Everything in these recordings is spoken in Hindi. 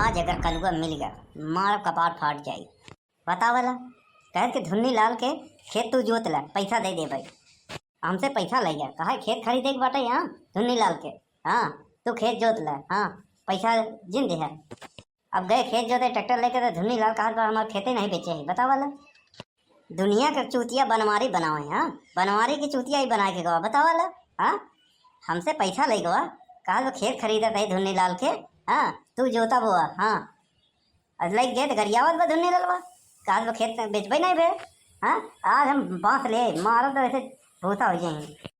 आज अगर कलुआ मिल गया मार कपाट फाट जाई। बता वाला कह के धुन्नी लाल के खेत तू जोत ला, पैसा दे दे भाई। हमसे पैसा ले गया, कहा खेत खरीदे के बाटे। हाँ धुन्नी लाल के, हाँ तू खेत जोत ला, हाँ पैसा जिंद है। अब गए खेत जोते ट्रैक्टर लेके, तो धुन्नी लाल कहा हमारे खेते नहीं बेचे है। बता वाला दुनिया का चूतिया बनवारी बनावे। हाँ बनवारी की चूतिया ही बना के गवा। बता वाला हाँ हमसे पैसा ले गवा, कहा वो खेत खरीदा था धुन्नी लाल के। हाँ तू जोता बोआ, हाँ लग गए तो गरियावत बा धुन्नी लालवा, कहा वो खेत बेचबे नहीं भे। हाँ आज हम बांस ले मारो तो ऐसे भूसा हो जाएंगे।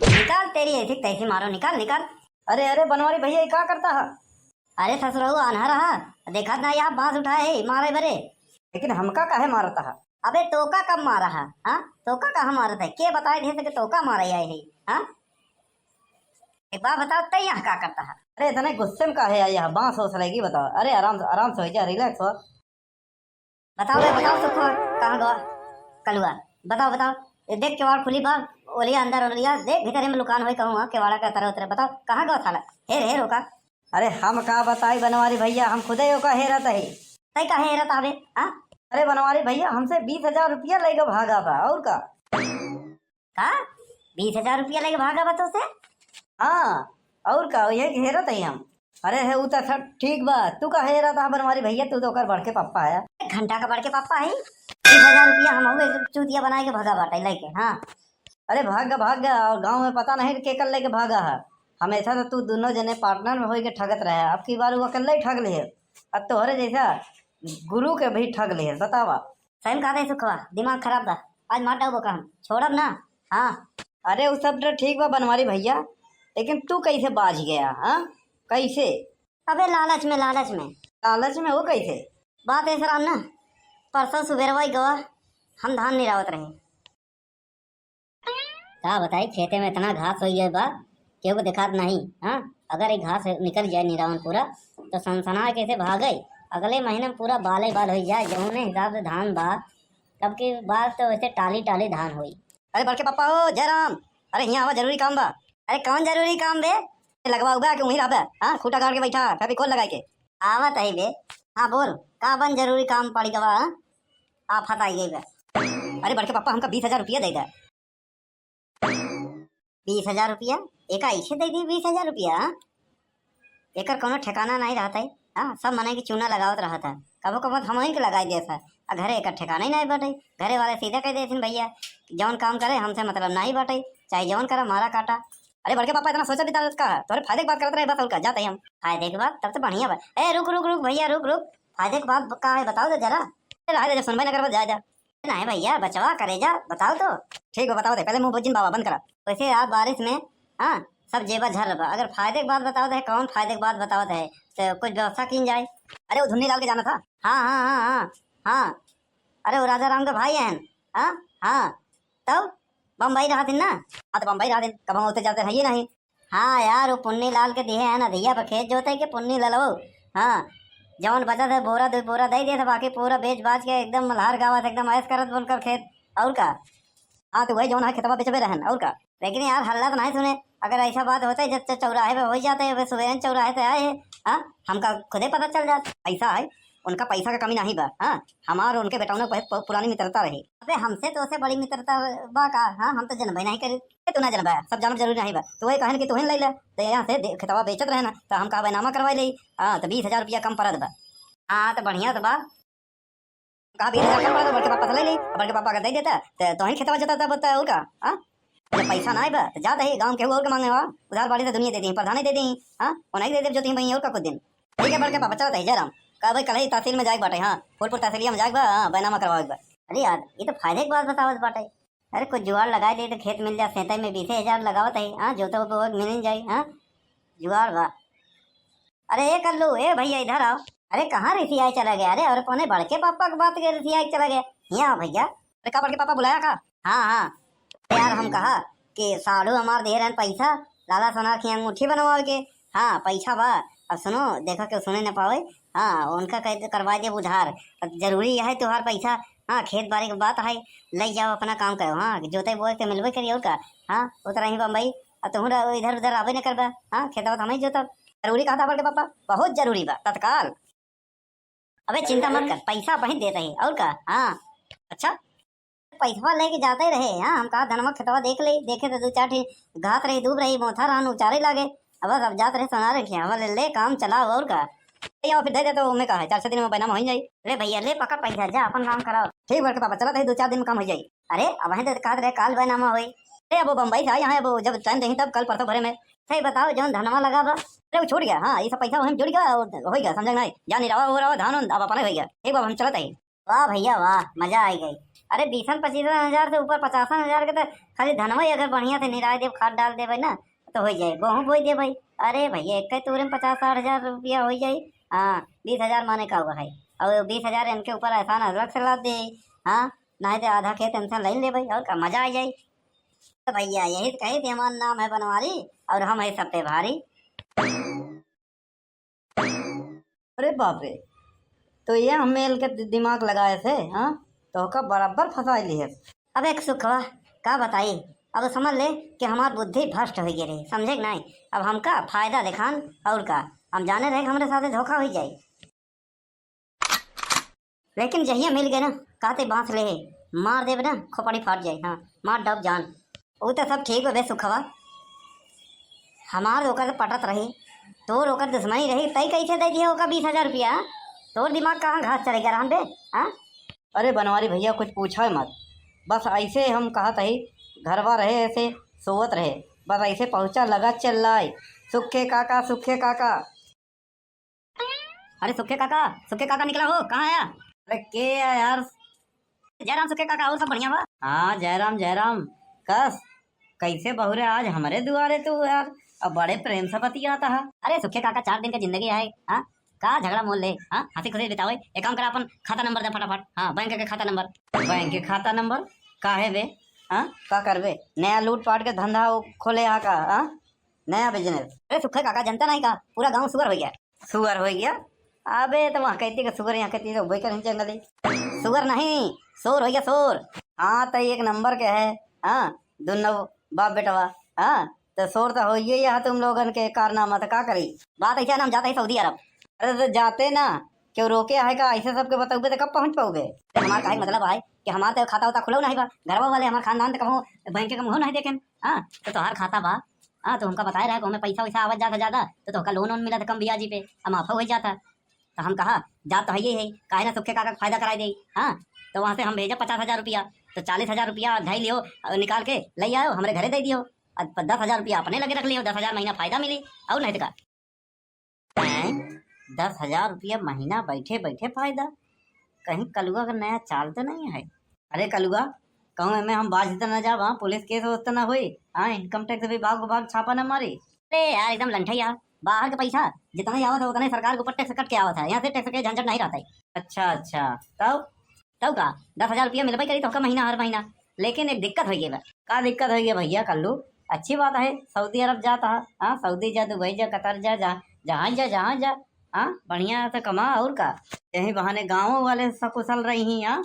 निकाल तेरी ऐसी तैसी मारो, निकाल निकाल। अरे अरे बनवारी भैया ये क्या करता है? अरे ससुरहू आन्हा रहा, देखा ना यहाँ बांस उठाए मारे बरे। लेकिन हमका काहे मारता है? अबे तोका कब मारा है? हाँ तोका कहाँ मारा था? के बताए थे कि तोका मारा है? हाँ एक बार बताओ तय यहाँ क्या करता है? अरे इतने गुस्से में काहे आई है? बांस हो सलेगी बताओ। अरे आराम से हो जा, रिलैक्स हो। बताओ बे बताओ, सुख कहाँ गवा कलुआ? बताओ बताओ, ये देख केवाड़ खुली बा, ओलिया अंदर ओलिया देख, भीतर में लुकान हुई कहूँ केवाड़ा का तरह उतरे। बताओ कहाँ गवा साला? हेर हेर होका। अरे हम का बताई बनवारी भैया, हम खुदे होका हेरत है। तय का हेरत आवे? हाँ अरे बनवारी भैया हमसे 20,000 रुपया लेके भागा बा, और का? 20,000 रुपया लेके भागा बा तो से? हाँ और का, ये हेरत है हम। अरे है उ तो सब ठीक बा, तू का हेरत है बनवारी भैया? तू तो ओकर बड़ के पप्पा है। घंटा का बढ़ के पापा है। 20,000 रुपया हम हो चूतिया बना के भागा बाटे लेके। हाँ अरे भाग गया, और गाँव में पता नहीं के कर लेके भागा है। हमेशा तो तू दोनों जने पार्टनर में होके ठगत रहे, अब की बार वो अकेले ही ठग ले। अब तोहरे जैसा गुरु के भी ठग ले। बतावा सही में कहते सुखवा, दिमाग खराब बा, आज मार डाबो का हम छोड़ब ना। हाँ अरे वो सब तो ठीक बा बनवारी भैया, लेकिन तू कैसे बाज गया? हाँ कैसे? अबे लालच में लालच में वो कैसे? बात ऐसा राम ना, परसों सुबेरवा गवा हम धान निरावत रहे। क्या बताई खेते में इतना घास हो गया बा केहू को दिखात नहीं। हाँ अगर एक घास निकल जाए निरावन पूरा तो सनसना कैसे भाग गई। अगले महीने में पूरा बाल ही बाल हो जाए, जौने हिसाब से धान बा तब की बात तो वैसे टाली टाली धान हुई। अरे बड़के पापा हो जयराम, अरे यहाँ आवा, जरूरी काम बा। अरे कौन जरूरी काम बे? लगवा उगा के वहीं रहा। हाँ खूटा गाड़ के बैठा, कभी खोल लगा के आवत है बे। हाँ बोल का बन जरूरी काम पड़ी गवा? आप हटाई गई बे। अरे बड़के पापा हमका 20,000 रुपया दे दे। 20,000 रुपया? एक ऐसे दे दी 20,000 रुपया? एकर कोनो ठिकाना नहीं रहता है। हाँ सब मने की चूना लगावत रहा था, कबो कबो हम ही के लगाई दे था। घरे एक ठिकाना ही नहीं बटे। घरे वाले सीधा कह देते भैया जौन काम करे हमसे मतलब नहीं बटे, चाहे जौन करे मारा काटा। अरे बड़के पापा इतना सोचा भी का तोरे फायदे की बात करते रहे, बस उनका जाते हम। फायदे की बात? तब तो बढ़िया बात। ए रुक रुक रुक भैया रुक रुक, फायदे की बात का है बताओ तो जरा। रहा जब सुनवाई न कर जा। नहीं भैया बचवा करे जा, बताओ तो। ठीक है बताओ दे, पहले मुंह बुझिन बाबा बंद करा। वैसे आप बारिश में हाँ सब जेबा झर बा, अगर फायदे की बात बताओ तो कौन फायदे की बात बताओ तो कुछ व्यवस्था की जाए। अरे वो धुन्नी लाल के जाना था। हाँ हाँ हाँ हाँ हाँ अरे वो राजा राम के भाई हैं। हाँ हाँ तब बम्बई रहा दिन ना? हाँ तो बम्बई रहा दिन, कब हम होते जाते हैं ये नहीं। हाँ यार वो पुन्नी लाल के दिए है ना, दिया पर खेत जोते के पुन्नी लो। हाँ जवन बचा था बोरा दो बोरा दे दिया था, बाकी पूरा बेच बाच के एकदम मल्हार गावत एकदम ऐस करत बोलकर खेत। और का? हाँ तो वही जौन है खेतवा बेचबे रहन, और का? लेकिन यार हल्ला तो नहीं सुने। अगर ऐसा बात होता है जब चौराहे पे हो जाते है, सुबह चौराहे पे आए है। हाँ हमका खुदे पता चल जाता। ऐसा है उनका पैसा का कमी नहीं बा। हाँ हमार उनके बेटाओं में बहुत पुरानी मित्रता रही। अबे हमसे तो उसे बड़ी मित्रता बा का? हाँ हम तो जनबे नहीं करे। तू ना जनबा, सब जानब जरूरी नहीं बा। तो वही कहन कि तू ले ले, तो यहाँ से खेतवा बेचत रहे ना, तो हम का बैनामा करवाई ली। हाँ तो 20,000 रुपया कम पड़त बा। हाँ तो बढ़िया तो बा। कहा 20,000 कम पड़त, बड़के पापा से ले ली। बड़के पापा अगर दे देता तो ही खेतवा जता बता, और का? हाँ जब पैसा ना बा तो जाते ही गाँव के और के मांगे वहाँ उधार बाड़ी से दुनिया दे दी, प्रधान दे दी। हाँ उन्हें दे दे जो तीन भाई और का कुछ दिन। ठीक है बड़के पापा चलता है जयराम का भाई, कल ही तहसील में जाए बाटे। हाँ फूलपुर तहसीलिया में जाए बा, हाँ बैनामा करवाए बा। अरे यार ये तो फायदे की बात बतावत बाटे। अरे कुछ जुगाड़ लगा दे तो खेत मिल जाए, 37 में 20,000 लगावत है। हाँ जोते वो मिल ही जाए। हाँ जुगाड़ बा। अरे ये कर लो, ए भैया इधर आओ। अरे कहाँ रिसियाई चला गया? अरे और कौन बड़के पापा की बात के रिसियाई चला गया? यहाँ भैया। अरे का बड़के पापा बुलाया का? हाँ हाँ यार हम कहा कि साढ़ू हमार दे रहे पैसा, लाला सोनार की अंगूठी बनवा के। हाँ पैसा बा, अब सुनो देखो क्यों सुने न पावे। हाँ उनका कह करवा दे उधार, अब जरूरी है तुम्हार पैसा। हाँ खेत बाड़ी की बात है, ले जाओ अपना काम करो। हाँ जोते बोए के मिलवे करिए और का। हाँ उतरा ही बम्बई, अब तुम इधर उधर आवे न करबा। हाँ खेतवा तो हम ही जोतब। जरूरी कहा था बड़के पापा, बहुत जरूरी बा, तत्काल। अबे चिंता मत कर, पैसा वहीं देते ही और का। हाँ अच्छा पैसा लेके जाते ही रहे। हाँ हम कहा धनमा खेतवा देख ले, देखे तो दो चार ठी घास रही दूब रही मोथा रहन उचारे लागे। अब बस अब जाते रहे सुना रखे अब ले काम चलाओ और का। या फिर दे दे तो मैं कहा है 4-6 दिन में पैना हो जाई। ले भैया ले पकड़ पैसा, जा अपन काम कराओ। ठीक बड़के पापा, चला था 2-4 दिन में काम हो जाई। अरे अब वहीं तो कहा रहे काल बैनामा हुई। अरे अब वो बम्बई से आए यहाँ, अब जब टाइम देंगे तब कल परसों भरे में। सही बताओ जो धनमा लगा बा। अरे वो छूट गया, हाँ ये सब पैसा वहीं जुड़ गया और हो गया, समझ नहीं जा नहीं रहा हो रहा धान अब अपने हो गया। एक बार हम चलते ही। वाह भैया वाह, मजा आई गई। अरे 20-25 से ऊपर 50,000 के तो खाली धनवा ही अगर बढ़िया से निराय देव खाद डाल देवे ना तो हो जाए, गेहूँ बोई दे भाई। अरे भैया एक तूरे में 50-60 रुपया हो जाए। हाँ 20,000 माने का हुआ है, और 20,000 इनके ऊपर एहसान अलग से ला दे। हाँ नहीं तो आधा खेत इनसे ले ले भाई, और का मजा आ जाए। तो भैया यही तो कही थी, हमारा नाम है बनवारी और हम है सब पे भारी। अरे बाप रे, तो ये हम मेल के दिमाग लगाए थे, हाँ तो का बराबर फंसा ली है। अब एक सुखवा का बताई, अब समझ ले कि हमार बुद्धि भ्रष्ट हो गई रही, समझे कि नहीं। अब हमका फायदा दिखान और का, हम जाने रहे कि हमारे साथ धोखा हो जाए। लेकिन जहिया मिल गए ना कहते बांस ले मार देवे ना खोपड़ी फाट जाए। हाँ मार डब जान, वो तो सब ठीक है सुखवा। हमार ओकर से पटत रही, तोर ओकर दुश्मनी रही, तई कैसे दे दिया ओकर 20,000 रुपया। तोर दिमाग कहाँ घास चलेगा राम बे। हाँ अरे बनवारी भैया कुछ पूछा मत, बस ऐसे हम कहा ही घरवा रहे ऐसे सोवत रहे, बस ऐसे पहुंचा लगा चल रहा है सुखे काका सुखे काका। अरे सुखे काका निकला हो, कहाँ आया। अरे के यार, जयराम सुखे काका और सब बढ़िया बा। हाँ जयराम कस कैसे बहुरे आज हमारे दुआरे तू यार, अब बड़े प्रेम से बतियाता है। अरे सुखे काका 4 दिन की जिंदगी है। हाँ का झगड़ा मोल ले, हाँ हंसी खुशी बितावे। एक काम करा अपन खाता नंबर दे फटाफट। हाँ बैंक के खाता नंबर। बैंक के खाता नंबर काहे बे, हाँ का करबे, नया लूट पाट के धंधा खोले यहाँ का, हाँ नया बिजनेस। अरे सुखे काका जनता नहीं का पूरा गांव सुअर हो गया। सुअर हो गया, अबे तो वहाँ कहती है सुअर, यहाँ कहती है वही कर जंगली। सुअर नहीं शोर हो गया शोर। हाँ तो एक नंबर के है, हाँ दोनों बाप बेटवा। हाँ तो शोर तो हो ही है तुम लोगन के कारनामा, तो का करी। बात ऐसा ना हम जाते हैं सऊदी अरब। अरे तो जाते ना, क्यों रोके है का, ऐसे सबके बताओगे तो कब पहुँच पाओगे। हमारा का मतलब है कि हमारा तो खाता होता खुलो नहीं बा, घरवा वाले हमारे खानदान तो कहूँ बैंक के मुँह नहीं देखें। हाँ तो तोहार खाता बा, हाँ तो हमका बताया रहा है हमें पैसा वैसा आवत जाता ज़्यादा तो तोहका लोन मिला था कम ब्याजी पे, अब माफा हो जाता। तो हम कहा जात तो है काहे ना सुखे काका फायदा कराई दे। हाँ तो वहाँ से हम भेजा 50,000 रुपया, तो 40,000 रुपया ढाई लियो निकाल के ले आओ हमारे घरे दे दियो, और 10,000 रुपया अपने लगे रख लियो, 10,000 महीना फायदा मिली और नहीं तो का। 10,000 रुपया महीना बैठे बैठे फायदा, कहीं कलुआ का नया चाल तो नहीं है। अरे कलुआ कहूँ मैं हम बाज तो न जा, वहाँ पुलिस केस तो ना हुई, हाँ इनकम टैक्स विभाग छापा न मारी। अरे यार एकदम लंठा यार, बाहर का पैसा जितना ही आवत है उतना ही सरकार के ऊपर टैक्स कट के आवत है, यहाँ से टैक्स के झंझट नहीं रहता है। अच्छा तब का 10,000 रुपया मिल पाई करी तो महीना हर महीना। लेकिन एक दिक्कत हो गई बा। का दिक्कत हो गया भैया कल्लू, अच्छी बात है सऊदी अरब जाता है, हाँ सऊदी जा दुबई जा कतर जा जहाँ जा हाँ बढ़िया से कमा और का, यही बहाने गाँव वाले सकुशल रही। हाँ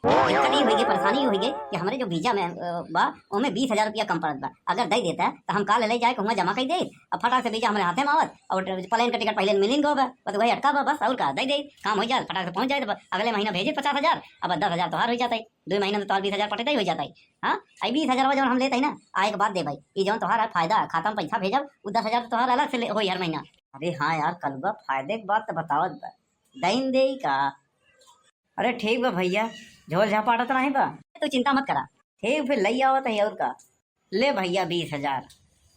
दिक्कत ये होगी, परेशानी होगी कि हमारे जो वीजा में बा उनमें 20,000 रुपया कम पड़त बा। अगर दे देता है तो हम काल ले जाए कहूँगा जमा कर दे, अब फटाक से वीजा हमारे हाथे में आवत और प्लेन का टिकट पहले मिलिन गो बा, बस वही अटका बा बस और का दे काम हो जाए, फटाक से पहुँच जाए। तो अगले महीना भेजे 50,000, अब 10,000 तोहार हो जाता है, 2 महीने में तो 20,000 पटेता ही हो जाता है। हाँ आई 20,000 जो हम लेते हैं ना आए के बाद दे भाई, ये जो तोहार फायदा खाता में पैसा भेजब वो 10,000 तोहार अलग से हो हर महीना। अरे हाँ यार कलुआ फायदे की बात तो बतावत बा, दैन दे का। अरे ठीक बा भैया, झोल झापाटत नहीं बा, तो चिंता मत करा। ठीक फिर लई आवत है और का, ले भैया 20,000,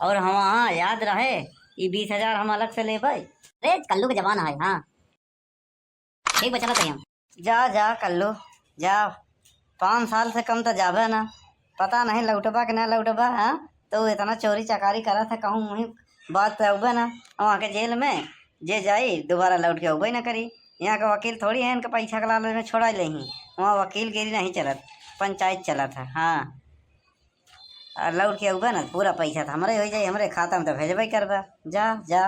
और हम हाँ याद रहे ये 20,000 हम अलग से ले भाई। अरे कल्लू का जमाना है। हाँ ठीक बचा बताइए हम। जा कल्लू जा, 5 साल से कम तो जाबे ना, पता नहीं लौटबा कि ना लौटबा। हाँ तो इतना चोरी चकारी करा था कहूँ वहीं बात तो अबे ना, वहाँ के जेल में जे जाई दोबारा लौट के अबे ना करी। यहाँ का वकील थोड़ी है इनका पैसा के लालच में छोड़ा ले ही, वहाँ वकीलगिरी नहीं चलत, पंचायत चला था। हाँ और लौट के अबे ना पूरा पैसा था हमारे हो जाए, हमारे खाता में तो भेजबे करबा। जा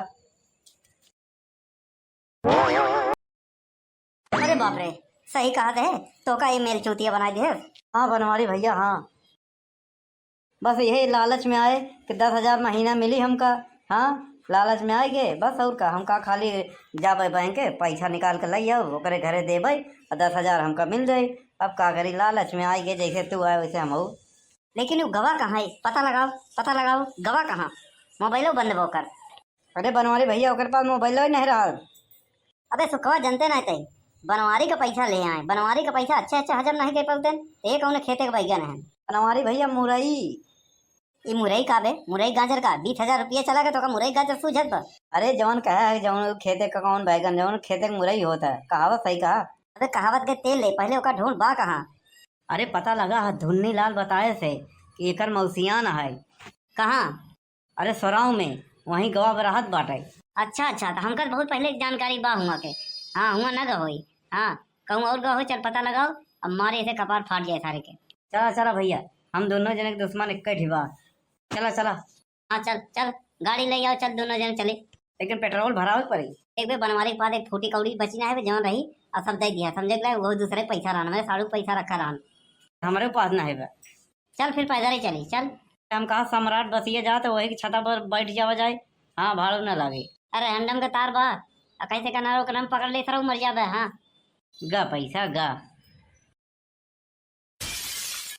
अरे बाप रे सही कहा थे तो का ये मेल चूतिया बना दिए। हाँ बनवारी भैया, हाँ बस यही लालच में आए कि 10,000 महीना मिली हमका, हाँ लालच में आई गए बस। और का हम का खाली जाबे बैंक के पैसा निकाल के लई आओ ओकरे घरे देबै और 10,000 हमका मिल जाई। अब का करी, लालच में आई गए, जैसे तू आए वैसे हम हो। लेकिन वो गवा कहाँ है? पता लगाओ, पता लगाओ, गवा कहाँ? मोबाइलो बंद वो कर। अरे बनवारी भैया ओकर पास मोबाइल ही नहीं रहा। अबे सुखवा जनते नहीं थे, बनवारी का पैसा ले आए, बनवारी का पैसा अच्छा अच्छा हजम नहीं कर पाते। एक उन्हें खेते का बैगन है। बनवारी भैया मुरई। ये मुरई का बे? मुरई गाजर का 20,000 रुपया चला गया तो का मुरई गाजर सूझत बा? अरे जवन कहा है जवन खेते का कौन बैगन, जवन खेते का मुरई होता है, कहावत सही कहा। अबे कहावत के तेल ले, पहले ओका ढूंढ बा कहाँ। अरे पता लगा है धुन्नी लाल बताए से कि एकर मौसियान है। कहाँ? अरे सोराव में, वहीं गवा बराहत बाटे। अच्छा अच्छा, तो हमका बहुत पहले जानकारी बा हुआ के। हाँ हुआ न गा होई। हाँ कहूँ और गा हो, चल पता लगाओ, अब मारे ऐसे कपार फाट जाए सारे के। चला चला भैया, हम दोनों जने के दुश्मन एक ही बा। चला चला। हाँ चल चल, गाड़ी ले आओ, चल दोनों जन चले। लेकिन पेट्रोल भरावे पड़ी। एक बे बनवारी के बाद एक फूटी कौड़ी बची ना है, जहाँ रही और सब दे दिया, समझे गए? वो दूसरे पैसा रहना, मेरे साड़ू पैसा रखा रहन। हमारे पास ना है बा। चल फिर पैदल ही चली चल। हम कहा सम्राट बसिए जा तो वही की छता पर बैठ जावा जाए। हाँ भाड़ू ना लगे। अरे हंडम का तार बा, कैसे का नारो का नाम पकड़ ले सर मर जाबे। हाँ गा पैसा गा।